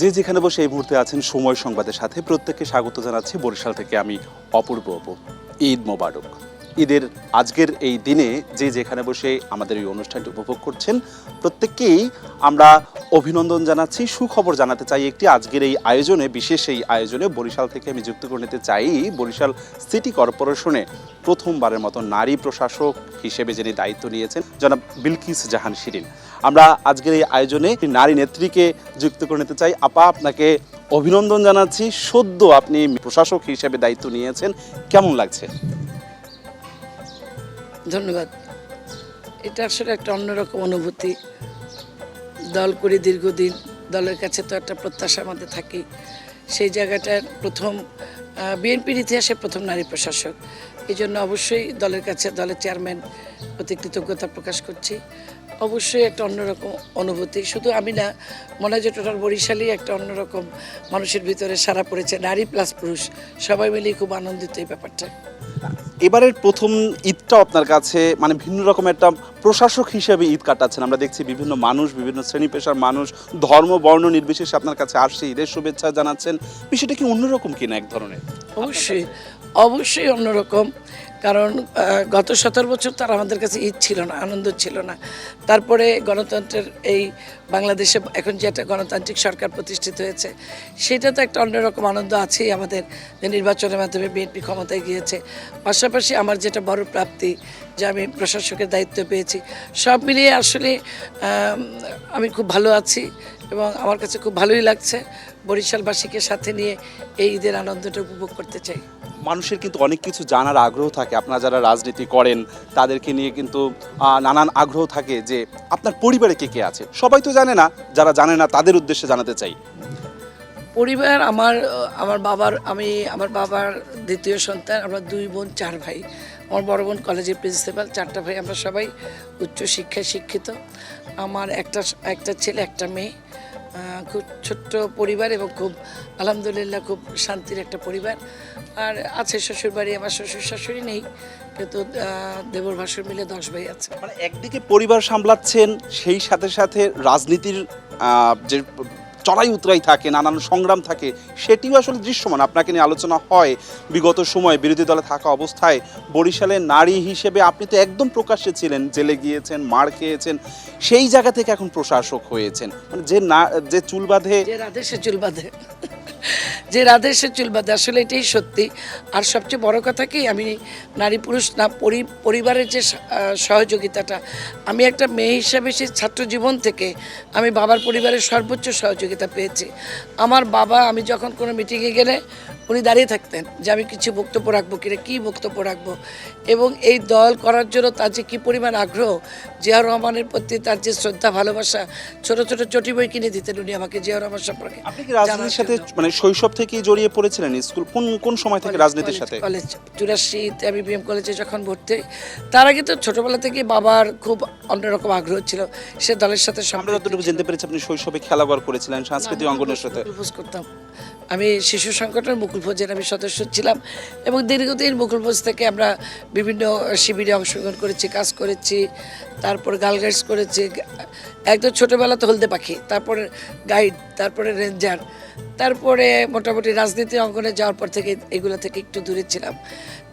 যে যেখানে বসে এই মুহূর্তে আছেন সময় সংবাদের সাথে প্রত্যেককে স্বাগত জানাচ্ছি। বরিশাল থেকে আমি অপূর্ব অপু। ঈদ মোবারক। ঈদের আজকের এই দিনে যে যেখানে বসে আমাদের এই অনুষ্ঠানটি উপভোগ করছেন প্রত্যেককেই আমরা অভিনন্দন জানাচ্ছি। সুখবর জানাতে চাই একটি, আজকের এই আয়োজনে, বিশেষ এই আয়োজনে বরিশাল থেকে আমি যুক্ত করে নিতে চাই বরিশাল সিটি কর্পোরেশনে প্রথমবারের মতো নারী প্রশাসক হিসেবে যিনি দায়িত্ব নিয়েছেন জনাব বিলকিস জাহান শিরিন। আমরা আজকের এই আয়োজনে নারী নেত্রীকে যুক্ত করে নিতে চাই। আপা, আপনাকে অভিনন্দন জানাচ্ছি। সদ্য আপনি প্রশাসক হিসেবে দায়িত্ব নিয়েছেন, কেমন লাগছে? ধন্যবাদ। এটা আসলে একটা অন্যরকম অনুভূতি। দল করে দীর্ঘদিন, দলের কাছে তো একটা প্রত্যাশা আমাদের থাকি। সেই জায়গাটার প্রথম বিএনপির ইতিহাসে প্রথম নারী প্রশাসক। এই জন্য অবশ্যই দলের কাছে, দলের চেয়ারম্যান প্রতি কৃতজ্ঞতা প্রকাশ করছি। অবশ্যই একটা অন্যরকম অনুভূতি। শুধু আমি না, মনে হয় যে টোটাল বরিশালই একটা অন্যরকম মানুষের ভিতরে সারা পড়েছে। নারী প্লাস পুরুষ সবাই মিলেই খুব আনন্দিত এই ব্যাপারটা। এবারের প্রথম ঈদটা আপনার কাছে মানে ভিন্ন রকম একটা প্রশাসক হিসেবে ঈদ কাটাচ্ছেন। আমরা দেখছি বিভিন্ন মানুষ, বিভিন্ন শ্রেণী পেশার মানুষ, ধর্ম বর্ণ নির্বিশেষে আপনার কাছে আসছে, ঈদের শুভেচ্ছা জানাচ্ছেন। বিষয়টা কি অন্যরকম কিনা এক ধরনের? অবশ্যই অবশ্যই অন্যরকম। কারণ গত 17 বছর তার আমাদের কাছে ঈদ ছিল না, আনন্দ ছিল না। তারপরে গণতন্ত্রের এই বাংলাদেশে এখন যে একটা গণতান্ত্রিক সরকার প্রতিষ্ঠিত হয়েছে, সেটা তো একটা অন্যরকম আনন্দ আছেই আমাদের, যে নির্বাচনের মাধ্যমে বিএনপি ক্ষমতায় গিয়েছে। পাশাপাশি আমার যেটা বড় প্রাপ্তি, যে আমি প্রশাসকের দায়িত্ব পেয়েছি। সব মিলিয়ে আসলে আমি খুব ভালো আছি এবং আমার কাছে খুব ভালোই লাগছে। বরিশালবাসীকে সাথে নিয়ে এই ঈদের আনন্দটা উপভোগ করতে চাই। মানুষের কিন্তু অনেক কিছু জানার আগ্রহ থাকে। আপনারা যারা রাজনীতি করেন তাদেরকে নিয়ে কিন্তু নানান আগ্রহ থাকে যে আপনার পরিবারে কে কে আছে। সবাই তো জানে না, যারা জানে না তাদের উদ্দেশ্যে জানাতে চাই। পরিবার আমার বাবার দ্বিতীয় সন্তান। আমরা 2 বোন 4 ভাই। আমার বড় বোন কলেজের প্রিন্সিপাল, 4টা ভাই। আমরা সবাই উচ্চ শিক্ষায় শিক্ষিত। আমার একটা ছেলে, একটা মেয়ে। খুব ছোট্ট পরিবার এবং খুব আলহামদুলিল্লাহ খুব শান্তির একটা পরিবার। আর আছে শ্বশুরবাড়ি, আমার শ্বশুর শাশুড়ি নেই, কিন্তু দেবর ভাসুর মিলে 10 ভাই আছে। মানে একদিকে পরিবার সামলাচ্ছেন, সেই সাথে সাথে রাজনীতির যে চড়াই উতরাই থাকে, নানান সংগ্রাম থাকে, সেটিও আসলে দৃশ্যমান। আপনাকে নিয়ে আলোচনা হয় বিগত সময়ে বিরোধী দলে থাকা অবস্থায় বরিশালের নারী হিসেবে আপনি তো একদম প্রকাশ্যে ছিলেন, জেলে গিয়েছেন, মার খেয়েছেন, সেই জায়গা থেকে এখন প্রশাসক হয়েছেন। মানে যে চুল বাঁধে, যে রাধে সে চুল বাঁধে, যে রাধে সে চুল বাঁধে, আসলে এটাই সত্যি। আর সবচেয়ে বড় কথা কি, আমি নারী পুরুষ না, পরিবারের যে সহযোগিতাটা, আমি একটা মেয়ে হিসাবে সেই ছাত্র জীবন থেকে আমি বাবার পরিবারের সর্বোচ্চ সহযোগিতা পেয়েছি। আমার বাবা, আমি যখন কোনো মিটিংয়ে গেলে উনি দাঁড়িয়ে থাকতেন যে আমি কিছু বক্তব্য রাখবো কিনা, কী বক্তব্য রাখবো। এবং এই দল করার জন্য তার যে কী পরিমাণ আগ্রহ, জিয়াউর রহমানের প্রতি তার যে শ্রদ্ধা ভালোবাসা, ছোট ছোট চটি বই কিনে দিতেন উনি আমাকে জিয়াউর রহমান সম্পর্কে। আপনি কি রাজনীতির সাথে মানে শৈশব থেকেই জড়িয়ে পড়েছিলেন? স্কুল কোন সময় থেকে রাজনীতির সাথে? কলেজ 84-তে আমি বিএম কলেজে যখন ভর্তি। তার আগে তো ছোটবেলা থেকে বাবার খুব অন্যরকম আগ্রহ ছিল, সে দলের সাথে। আমরা যতটুকু জানতে পেরেছি আপনি শৈশবে খেলাঘর করেছিলেন, সাংস্কৃতিক অঙ্গনের সাথে। করতাম আমি, শিশু সংগঠনের মুকুল ফৌজের আমি সদস্য ছিলাম এবং দীর্ঘদিন মুকুল ফৌজ থেকে আমরা বিভিন্ন শিবিরে অংশগ্রহণ করেছি, কাজ করেছি। তারপর গার্ল গাইডস করেছি, একদম ছোটোবেলাতে হলদে পাখি, তারপরে গাইড, তারপরে রেঞ্জার, তারপরে মোটামুটি রাজনীতি অঙ্গনে যাওয়ার পর থেকে এগুলো থেকে একটু দূরে ছিলাম।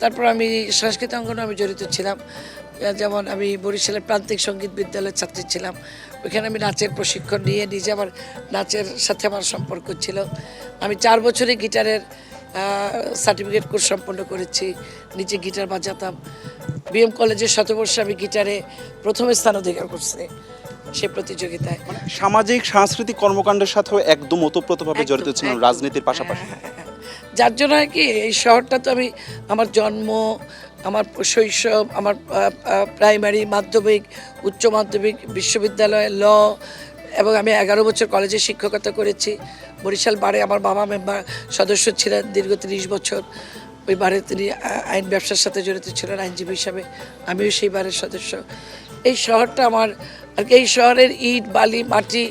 তারপর আমি সাংস্কৃতিক অঙ্গনে আমি জড়িত ছিলাম। যেমন আমি বরিশালের প্রান্তিক সঙ্গীত বিদ্যালয়ের ছাত্রী ছিলাম। ওইখানে আমি নাচের প্রশিক্ষণ নিয়ে নিজে, আমার নাচের সাথে আমার সম্পর্ক ছিল। আমি 4 বছরে গিটারের সার্টিফিকেট কোর্স সম্পন্ন করেছি, নিজে গিটার বাজাতাম। বিএম কলেজের শতবর্ষে আমি গিটারে প্রথম স্থান অধিকার করছি সে প্রতিযোগিতায়। সামাজিক সাংস্কৃতিক কর্মকাণ্ডের সাথেও একদম ওতপ্রোতভাবে জড়িত ছিলেন রাজনীতির পাশাপাশি। যার জন্য কি এই শহরটা তো আমি, আমার জন্ম, আমার শৈশব, আমার প্রাইমারি, মাধ্যমিক, উচ্চ মাধ্যমিক, বিশ্ববিদ্যালয়, ল, এবং আমি 11 বছর কলেজে শিক্ষকতা করেছি। বরিশাল বারে আমার বাবা মেম্বার সদস্য ছিলেন দীর্ঘ 30 বছর। ওই বারে তিনি আইন ব্যবসার সাথে জড়িত ছিলেন আইনজীবী হিসাবে, আমিও সেই বারের সদস্য। এই শহরটা আমার আর কি, এই শহরের ইট বালি মাটি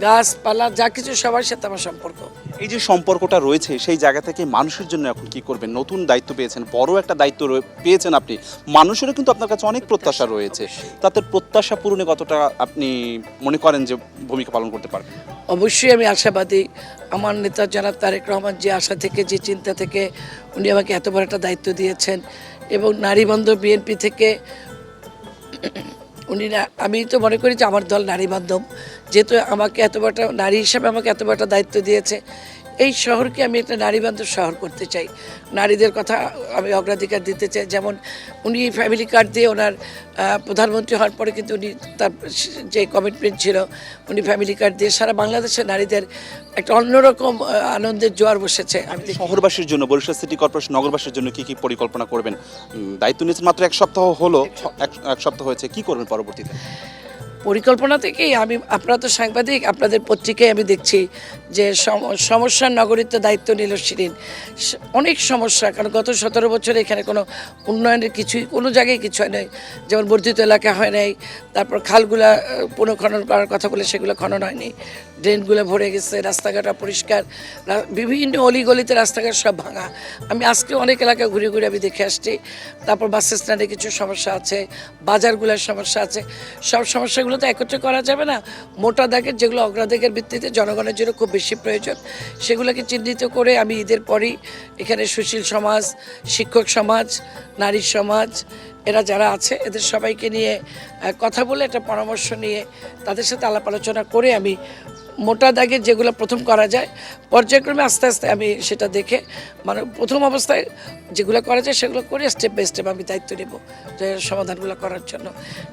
গাছপালা যা কিছু সবার সাথে আমার সম্পর্ক। এই যে সম্পর্কটা রয়েছে সেই জায়গা থেকে মানুষের জন্য এখন কি করবেন? নতুন দায়িত্ব পেয়েছেন, বড় একটা দায়িত্ব পেয়েছেন আপনি, মানুষেরও কিন্তু আপনার কাছে অনেক প্রত্যাশা রয়েছে, তাদের প্রত্যাশা পূরণে কতটা আপনি মনে করেন যে ভূমিকা পালন করতে পারবেন? অবশ্যই আমি আশাবাদী। আমার নেতা জনাব তারেক রহমান যে আশা থেকে, যে চিন্তা থেকে উনি আমাকে এত বড় একটা দায়িত্ব দিয়েছেন, এবং নারীবন্ধ বিএনপি থেকে আমি তো মনে করি যে আমার দল নারী বান্ধব, যেহেতু আমাকে এত বড় একটা নারী হিসাবে আমাকে এত বড় একটা দায়িত্ব দিয়েছে, এই শহরকে আমি একটা নারী বান্ধব শহর করতে চাই। নারীদের কথা আমি অগ্রাধিকার দিতে চাই। যেমন উনি ফ্যামিলি কার্ড দিয়ে ওনার প্রধানমন্ত্রী হওয়ার পরে কিন্তু উনি তার যে কমিটমেন্ট ছিল, উনি ফ্যামিলি কার্ড দিয়ে সারা বাংলাদেশের নারীদের একটা অন্যরকম আনন্দের জোয়ার বসেছে। আমি শহরবাসীর জন্য, বরিশাল সিটি কর্পোরেশন নগরবাসীর জন্য কি কি পরিকল্পনা করবেন? দায়িত্ব নিয়েছেন মাত্র এক সপ্তাহ হলো, এক সপ্তাহ হয়েছে, কি করবেন পরবর্তীতে? পরিকল্পনা থেকেই আপনারা তো সাংবাদিক, আপনাদের পত্রিকায় আমি দেখছি যে সমস্যার নগরীতে দায়িত্ব নিল শিরিন। অনেক সমস্যা, কারণ গত 17 বছরে এখানে কোনো উন্নয়নের কোনো জায়গায় কিছু হয় নাই। যেমন বর্ধিত এলাকা হয় নাই, তারপর খালগুলা পুনঃখনন করার কথা বলে সেগুলো খনন হয়নি, ড্রেনগুলো ভরে গেছে, রাস্তাঘাট পরিষ্কার, বিভিন্ন অলিগলিতে রাস্তাঘাট সব ভাঙা। আমি আজকে অনেক এলাকা ঘুরে ঘুরে আমি দেখে আসছি। তারপর বাস স্ট্যান্ডে কিছু সমস্যা আছে, বাজারগুলোর সমস্যা আছে। সব সমস্যাগুলো তো একত্রে করা যাবে না। মোটা দাগের যেগুলো অগ্রাধিকার ভিত্তিতে জনগণের জন্য খুব বেশি প্রয়োজন, সেগুলোকে চিহ্নিত করে আমি ঈদের পরই এখানে সুশীল সমাজ, শিক্ষক সমাজ, নারী সমাজ, এরা যারা আছে এদের সবাইকে নিয়ে কথা বলে একটা পরামর্শ নিয়ে তাদের সাথে আলাপ আলোচনা করে আমি মোটা দাগের যেগুলো প্রথম করা যায় পর্যায়ক্রমে আস্তে আস্তে আমি সেটা দেখে, মানে প্রথম অবস্থায় যেগুলো করা যায় সেগুলো করে স্টেপ বাই স্টেপ আমি দায়িত্ব নেব যে সমাধানগুলো করার জন্য।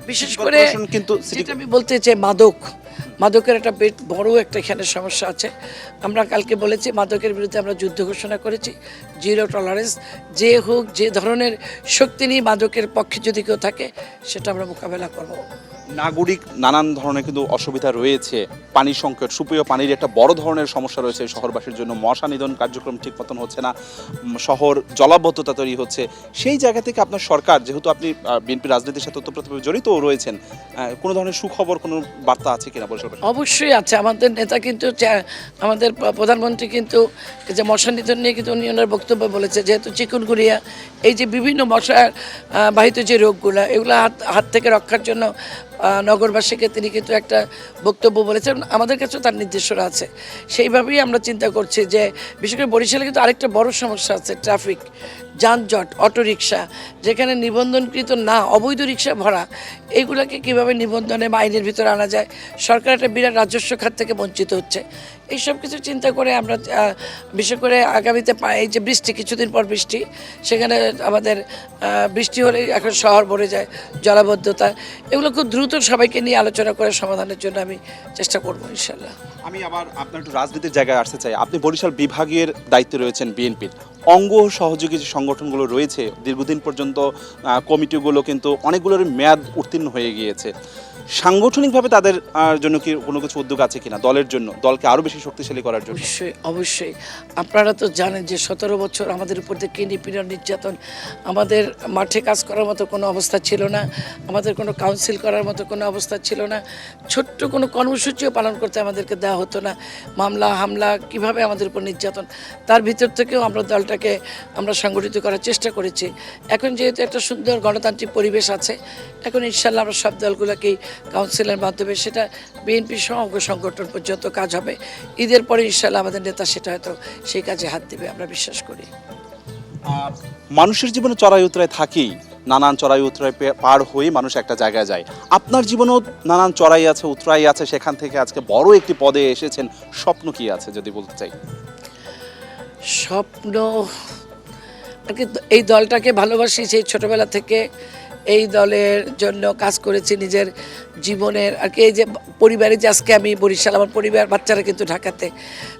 বিশেষ করে কিন্তু যেটা আমি বলতে চাই, মাদকের একটা বড় একটা এখানে সমস্যা আছে। আমরা কালকে বলেছি মাদকের বিরুদ্ধে আমরা যুদ্ধ ঘোষণা করেছি, জিরো টলারেন্স। যে হোক, যে ধরনের শক্তি নিয়ে মাদকের পক্ষে যদি কেউ থাকে সেটা আমরা মোকাবেলা করব। নাগরিক নানান ধরনের কিন্তু অসুবিধা রয়েছে, পানি সংকট, সুপেয় পানির একটা বড় ধরনের সমস্যা রয়েছে শহরবাসীর জন্য, মশা নিধন কার্যক্রম ঠিক মতন হচ্ছে না, শহর জলাবদ্ধতা তৈরি হচ্ছে। সেই জায়গা থেকে আপনার সরকার, যেহেতু আপনি বিএনপি রাজনীতির সাথে ওতপ্রোতভাবে জড়িত রয়েছেন, কোনো ধরনের সুখবর, কোনো বার্তা আছে কিনা বলতে? অবশ্যই আছে। আমাদের নেতা কিন্তু, আমাদের প্রধানমন্ত্রী কিন্তু যে মশা নিধন নিয়ে কিন্তু উনি ওনার বক্তব্য বলেছে, যেহেতু চিকুনগুনিয়া, এই যে বিভিন্ন মশার বাহিত যে রোগগুলো, এগুলো হাত থেকে রক্ষার জন্য নগরবাসীকে তিনি কিন্তু একটা বক্তব্য বলেছেন। আমাদের কাছেও তার নির্দেশনা আছে, সেইভাবেই আমরা চিন্তা করছি যে বিশেষ করে বরিশালে কিন্তু আরেকটা বড় সমস্যা আছে, ট্রাফিক, যানজট, অটোরিকশা, যেখানে নিবন্ধনকৃত না, অবৈধ রিক্সা ভরা, এইগুলোকে কীভাবে নিবন্ধনে বা আইনের ভিতরে আনা যায়। সরকার একটা বিরাট রাজস্ব খাত থেকে বঞ্চিত হচ্ছে। এইসব কিছু চিন্তা করে আমরা বিশেষ করে আগামীতে এই যে বৃষ্টি, কিছুদিন পর বৃষ্টি, সেখানে আমাদের বৃষ্টি হলে এখন শহর ভরে যায়, জলাবদ্ধতা, এগুলো খুব দ্রুত সবাইকে নিয়ে আলোচনা করে সমাধানের জন্য আমি চেষ্টা করবো ইনশাল্লাহ। আমি আবার আপনার একটু রাজনীতির জায়গায় আসতে চাই। আপনি বরিশাল বিভাগের দায়িত্বে রয়েছেন বিএনপির, অঙ্গ সহযোগী যে সংগঠনগুলো রয়েছে দীর্ঘদিন পর্যন্ত কমিটিগুলো কিন্তু অনেকগুলোর মেয়াদ উত্তীর্ণ হয়ে গিয়েছে। সাংগঠনিকভাবে তাদের জন্য কি কোনো কিছু উদ্যোগ আছে কিনা, দলের জন্য, দলকে আরও বেশি শক্তিশালী করার জন্য? অবশ্যই আপনারা তো জানেন যে 17 বছর আমাদের উপর থেকে নিপীড়ন, নির্যাতন, আমাদের মাঠে কাজ করার মতো কোনো অবস্থা ছিল না, আমাদের কোনো কাউন্সিল করার মতো কোনো অবস্থা ছিল না, ছোট্ট কোনো কর্মসূচিও পালন করতে আমাদেরকে দেওয়া হতো না। মামলা হামলা, কিভাবে আমাদের উপর নির্যাতন, তার ভিতর থেকেও আমরা দলটাকে আমরা সংগঠিত করার চেষ্টা করেছি। এখন যেহেতু একটা সুন্দর গণতান্ত্রিক পরিবেশ আছে, এখন ইনশাল্লাহ আমরা সব দলগুলোকেই কাউন্সিলের মাধ্যমে, সেটা বিএনপি সহ অঙ্গ সংগঠন পর্যন্ত কাজ হবে। ঈদের পরে ইনশাল্লাহ আমাদের নেতা সেটা হয়তো সেই কাজে হাত দেবে, আমরা বিশ্বাস করি। মানুষের জীবনে চড়াই উতরাই থাকেই, নানান চড়াই উতরাই পার হয়ে মানুষ একটা জায়গায় যায়। আপনার জীবনেও নানান চড়াই আছে, উতরাই আছে, সেখান থেকে আজকে বড় একটি পদে এসেছেন। স্বপ্ন কি আছে যদি বলতে চাই? স্বপ্ন আর কি, এই দলটাকে ভালোবাসি সেই ছোটবেলা থেকে, এই দলের জন্য কাজ করেছি নিজের জীবনের আর কি। এই যে পরিবারে যে আজকে আমি বরিশাল, আমার পরিবার, বাচ্চারা কিন্তু ঢাকাতে,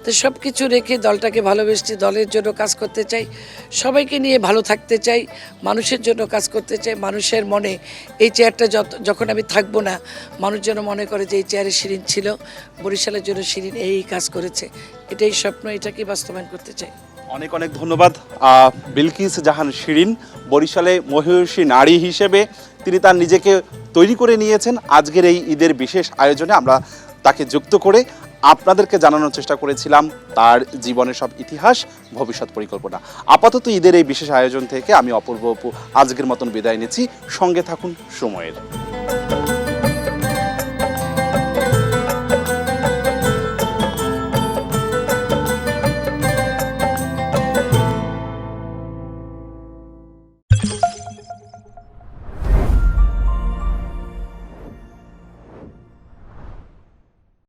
তো সব কিছু রেখে দলটাকে ভালোবেসেছি, দলের জন্য কাজ করতে চাই, সবাইকে নিয়ে ভালো থাকতে চাই, মানুষের জন্য কাজ করতে চাই। মানুষের মনে এই চেয়ারটা যখন আমি থাকবো না, মানুষ যেন মনে করে যে এই চেয়ারে শিরিন ছিল, বরিশালের জন্য শিরিন এই কাজ করেছে। এটাই স্বপ্ন, এটাকে বাস্তবায়ন করতে চাই। অনেক অনেক ধন্যবাদ বিলকিস জাহান শিরিন। বরিশালে মহিষী নারী হিসেবে তিনি তার নিজেকে তৈরি করে নিয়েছেন। আজকের এই ঈদের বিশেষ আয়োজনে আমরা তাকে যুক্ত করে আপনাদেরকে জানানোর চেষ্টা করেছিলাম তার জীবনের সব ইতিহাস, ভবিষ্যৎ পরিকল্পনা। আপাতত ঈদের এই বিশেষ আয়োজন থেকে আমি অপূর্ব অপু আজকের মতন বিদায় নিচ্ছি। সঙ্গে থাকুন সময়ের।